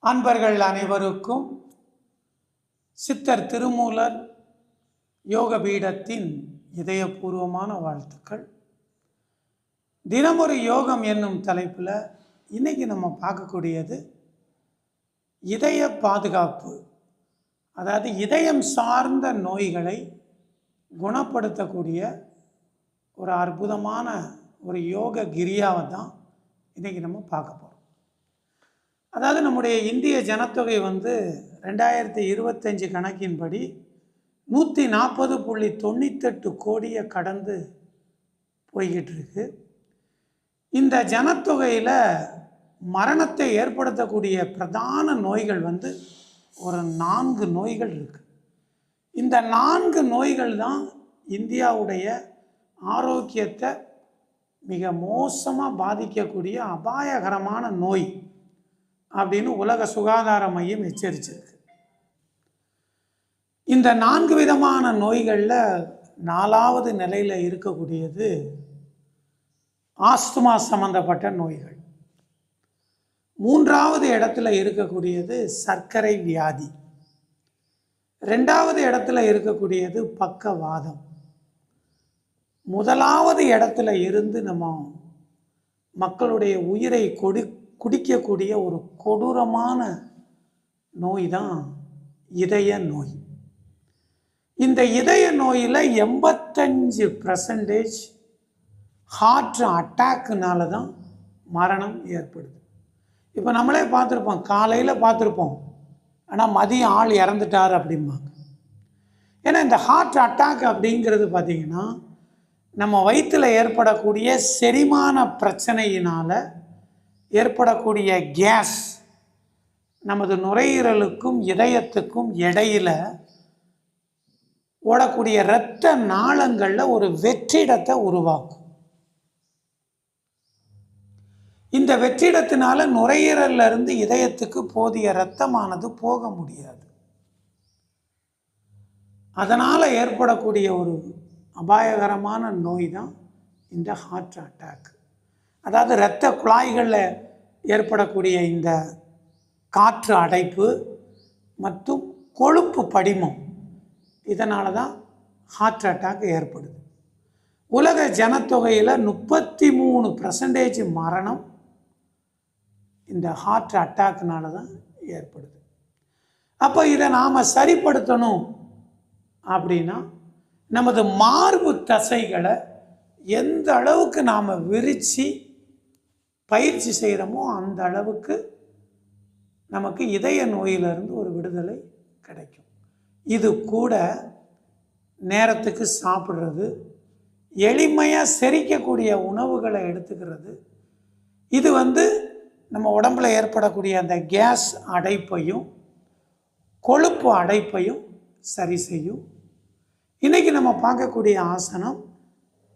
அன்பர்கள் அனைவருக்கும் சித்தர் திருமூலர் யோக பீடத்தின் இதயபூர்வமான வாழ்த்துக்கள். தினமொரு யோகம் என்னும் தலைப்பில் இன்னைக்கு நம்ம பார்க்கக்கூடியது இதய பாதுகாப்பு. அதாவது இதயம் சார்ந்த நோய்களை குணப்படுத்தக்கூடிய ஒரு அற்புதமான ஒரு யோக கிரியாவை தான் இன்றைக்கி நம்ம பார்க்க போகிறோம். அதாவது நம்முடைய இந்திய ஜனத்தொகை 2025 கணக்கின்படி 140.98 கோடியை கடந்து போய்கிட்டு இருக்கு. இந்த ஜனத்தொகையில் மரணத்தை ஏற்படுத்தக்கூடிய பிரதான நோய்கள் ஒரு 4 நோய்கள் இருக்கு. இந்த 4 நோய்கள் தான் இந்தியாவுடைய ஆரோக்கியத்தை மிக மோசமாக பாதிக்கக்கூடிய அபாயகரமான நோய் அப்படின்னு உலக சுகாதார மையம் எச்சரிச்சிருக்கு. இந்த 4 விதமான நோய்களில் 4வது நிலையில் இருக்கக்கூடியது ஆஸ்துமா சம்பந்தப்பட்ட நோய்கள். 3வது இடத்துல இருக்கக்கூடியது சர்க்கரை வியாதி. 2வது இடத்துல இருக்கக்கூடியது பக்கவாதம். 1வது இடத்துல இருந்து நம்ம மக்களுடைய உயிரை குடிக்கக்கூடிய ஒரு கொடூரமான நோய் தான் இதய நோய். இந்த இதய நோயில் 85% ஹார்ட் அட்டாக்குனால தான் மரணம் ஏற்படுது. இப்போ நம்மளே பார்த்துருப்போம், காலையில் பார்த்துருப்போம், ஆனால் மதியம் ஆள் இறந்துட்டார் அப்படிம்பாங்க. ஏன்னா இந்த ஹார்ட் அட்டாக் அப்படிங்கிறது பார்த்திங்கன்னா நம்ம வயிற்றில் ஏற்படக்கூடிய செரிமான பிரச்சனையினால் ஏற்படக்கூடிய கேஸ் நமது நுரையீரலுக்கும் இதயத்துக்கும் இடையில் ஓடக்கூடிய இரத்த நாளங்களில் ஒரு வெற்றிடத்தை உருவாக்கும். இந்த வெற்றிடத்தினால நுரையீரல்ல இருந்து இதயத்துக்கு போதிய இரத்தமானது போக முடியாது. அதனால் ஏற்படக்கூடிய ஒரு அபாயகரமான நோய் தான் இந்த ஹார்ட் அட்டாக். அதாவது இரத்த குழாய்களில் ஏற்படக்கூடிய இந்த காற்று அடைப்பு மற்றும் கொழுப்பு படிமம், இதனால தான் ஹார்ட் அட்டாக் ஏற்படுது. உலக ஜனத்தொகையில் 33% மரணம் இந்த ஹார்ட் அட்டாக்னால தான் ஏற்படுது. அப்போ இதை நாம் சரிப்படுத்தணும் அப்படின்னா நமது மார்பு தசைகளை எந்த அளவுக்கு நாம் விரித்து பயிற்சி செய்கிறோமோ அந்த அளவுக்கு நமக்கு இதய நோயிலிருந்து ஒரு விடுதலை கிடைக்கும். இது கூட நேரத்துக்கு சாப்பிட்றது, எளிமையாக செரிக்கக்கூடிய உணவுகளை எடுத்துக்கிறது, இது நம்ம உடம்புல ஏற்படக்கூடிய அந்த கேஸ் அடைப்பையும் கொழுப்பு அடைப்பையும் சரி செய்யும். இன்றைக்கி நம்ம பார்க்கக்கூடிய ஆசனம்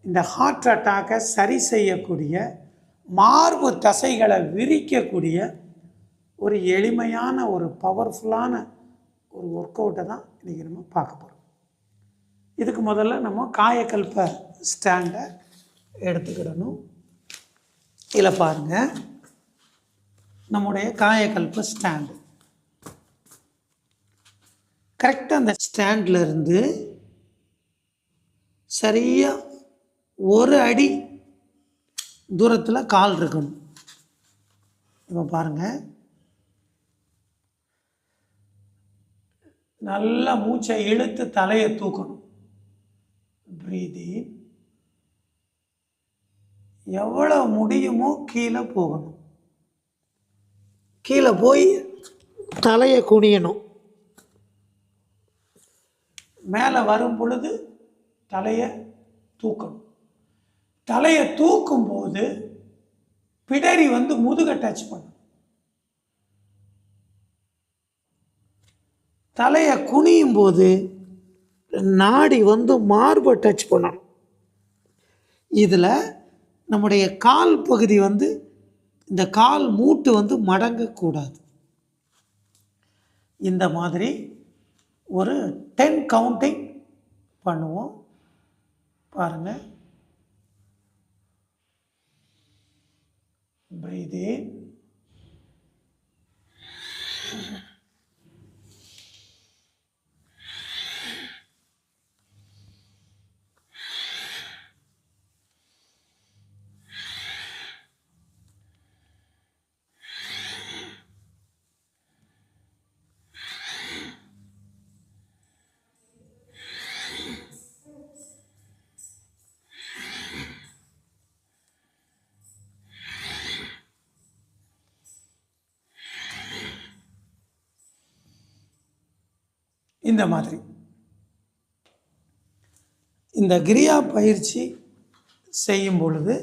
இந்த ஹார்ட் அட்டாக்கை சரி செய்யக்கூடிய, மார்பு தசைகளை விரிக்கக்கூடிய ஒரு எளிமையான ஒரு பவர்ஃபுல்லான ஒரு ஒர்க் அவுட்டை தான் இன்றைக்கி நம்ம பார்க்க போகிறோம். இதுக்கு முதல்ல நம்ம காயக்கல்ப ஸ்டாண்டை எடுத்துக்கிடணும். இதில் பாருங்கள், நம்முடைய காயக்கல்ப ஸ்டாண்டு கரெக்டாக அந்த ஸ்டாண்டில் இருந்து சரியாக 1 அடி தூரத்தில் கால் இருக்கணும். இப்போ பாருங்கள், நல்லா மூச்சை இழுத்து தலையை தூக்கணும். பிரீதிங். எவ்வளோ முடியுமோ கீழே போகணும். கீழே போய் தலையை குனியணும். மேலே வரும் பொழுது தலையை தூக்கணும். தலையை தூக்கும்போது பிடரி முதுகை டச் பண்ணும். தலையை குனியும் போது நாடி மார்பை டச் பண்ணணும். இதில் நம்முடைய கால் பகுதி இந்த கால் மூட்டு மடங்கக்கூடாது. இந்த மாதிரி ஒரு 10 கவுண்டிங் பண்ணுவோம். பாருங்கள், breathe in, இந்த மாதிரி இந்த கிரியா பயிற்சி செய்யும் பொழுது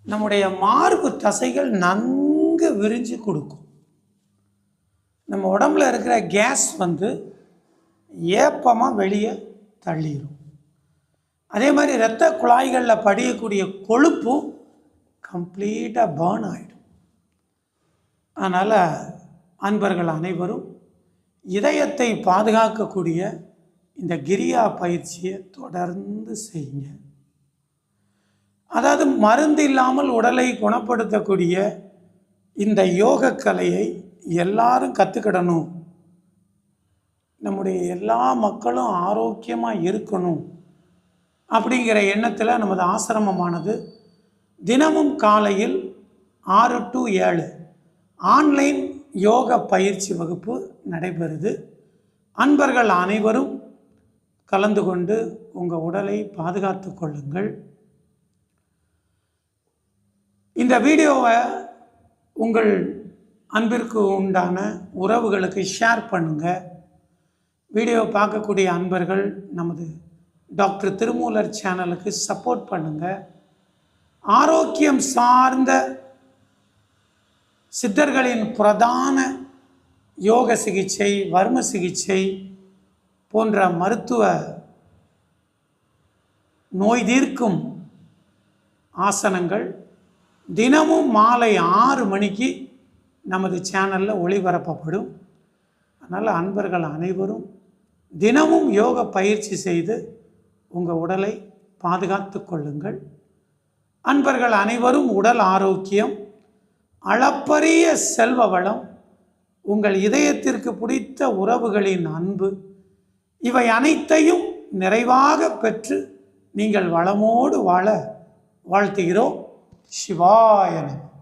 நம்முடைய மார்பு தசைகள் நன்கு விரிஞ்சு கொடுக்கும். நம்ம உடம்புல இருக்கிற கேஸ் ஏப்பமாக வெளியே தள்ளிடும். அதே மாதிரி இரத்த குழாய்களில் படியக்கூடிய கொழுப்பும் கம்ப்ளீட்டாக பர்ன் ஆகிடும். அதனால் அன்பர்கள் அனைவரும் இதயத்தை பாதுகாக்கக்கூடிய இந்த கிரியா பயிற்சியை தொடர்ந்து செய்யுங்க. அதாவது மருந்து இல்லாமல் உடலை குணப்படுத்தக்கூடிய இந்த யோக கலையை எல்லாரும் கற்றுக்கிடணும். நம்முடைய எல்லா மக்களும் ஆரோக்கியமாக இருக்கணும் அப்படிங்கிற எண்ணத்தில் நமது ஆசிரமமானது தினமும் காலையில் 6 to 7 ஆன்லைன் யோக பயிற்சி வகுப்பு நடைபெறுது. அன்பர்கள் அனைவரும் கலந்து கொண்டு உங்கள் உடலை பாதுகாத்து கொள்ளுங்கள். இந்த வீடியோவை உங்கள் அன்பிற்கு உண்டான உறவுகளுக்கு ஷேர் பண்ணுங்கள். வீடியோ பார்க்கக்கூடிய அன்பர்கள் நமது டாக்டர் திருமூலர் சேனலுக்கு சப்போர்ட் பண்ணுங்கள். ஆரோக்கியம் சார்ந்த சித்தர்களின் பிரதான யோக சிகிச்சை, வர்ம சிகிச்சை போன்ற மருத்துவ நோய் தீர்க்கும் ஆசனங்கள் தினமும் மாலை 6 மணிக்கு நமது சேனலில் ஒளிபரப்பப்படும். அதனால் அன்பர்கள் அனைவரும் தினமும் யோக பயிற்சி செய்து உங்கள் உடலை பாதுகாத்து கொள்ளுங்கள். அன்பர்கள் அனைவரும் உடல் ஆரோக்கியம், அளப்பரிய செல்வ வளம், உங்கள் இதயத்திற்கு பிடித்த உறவுகளின் அன்பு, இவை அனைத்தையும் நிறைவாக பெற்று நீங்கள் வளமோடு வாழ வாழ்த்துகிறோம். சிவாய நமः.